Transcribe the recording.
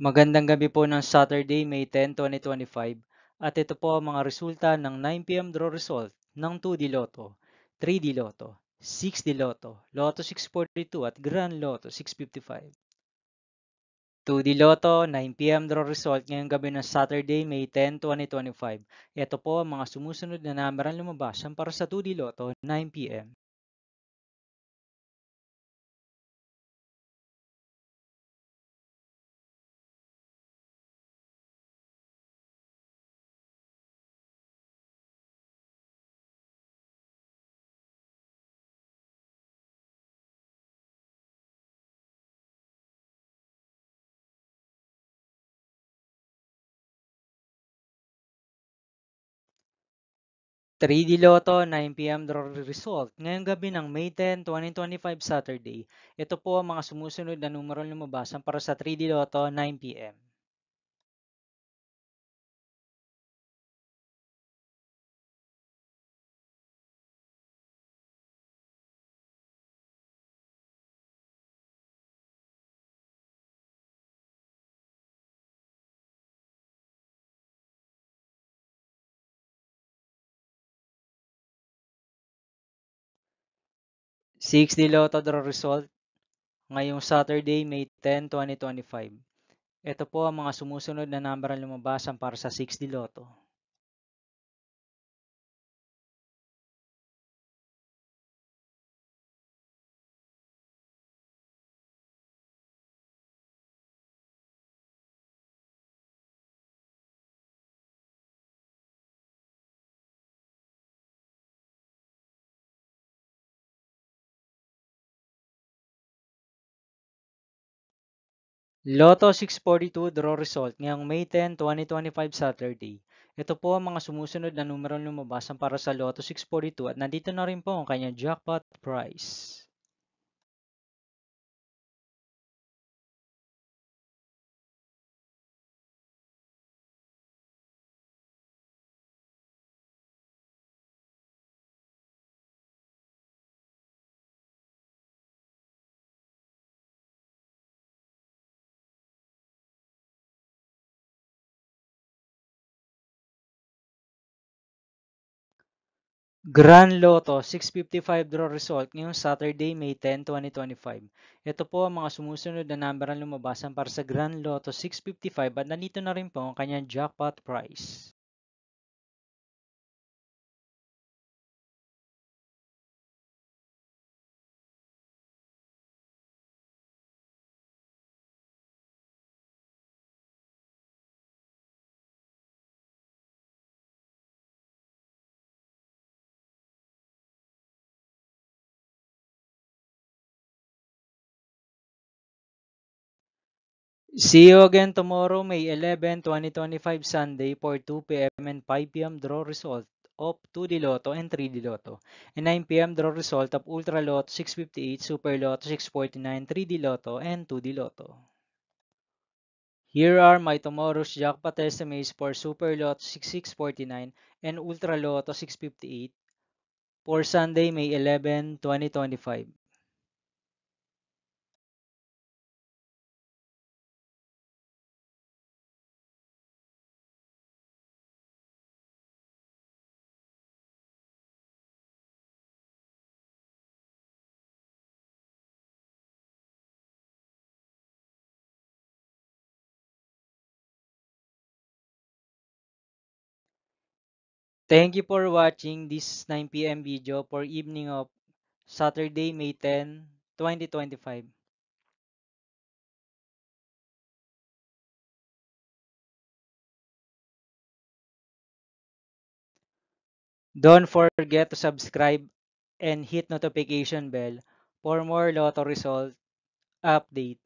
Magandang gabi po ng Saturday, May 10, 2025 at ito po ang mga resulta ng 9 PM draw result ng 2D Lotto, 3D Lotto, 6D Lotto, Lotto 642 at Grand Lotto 655. 2D Lotto, 9 PM draw result ngayong gabi ng Saturday, May 10, 2025. Ito po ang mga sumusunod na number ang lumabas para sa 2D Lotto 9 PM. 3D Lotto 9 PM draw result ngayong gabi ng May 10, 2025 Saturday. Ito po ang mga sumusunod na numero lumabas para sa 3D Lotto 9 PM. 6D Lotto draw result ngayong Saturday, May 10, 2025. Ito po ang mga sumusunod na number ang lumabas para sa 6D Lotto. 'Lotto 642 draw result ngayong May 10, 2025 Saturday. Ito po ang mga sumusunod na numerong lumabas para sa Lotto 642 at nandito na rin po ang kanyang jackpot price. Grand Lotto 655 draw result ngayong Saturday, May 10, 2025. Ito po ang mga sumusunod na number ang lumabas para sa Grand Lotto 655 at nandito na rin po ang kanyang jackpot price. 'See you again tomorrow, May 11, 2025 Sunday for 2 PM and 5 PM draw result of 2D Lotto and 3D Lotto, and 9 PM draw result of Ultra Lotto 658, Super Lotto 649, 3D Lotto, and 2D Lotto. Here are my tomorrow's jackpot estimates for Super Lotto 6649 and Ultra Lotto 658 for Sunday, May 11, 2025. Thank you for watching this 9 PM video for evening of Saturday, May 10, 2025. Don't forget to subscribe and hit notification bell for more Lotto result update.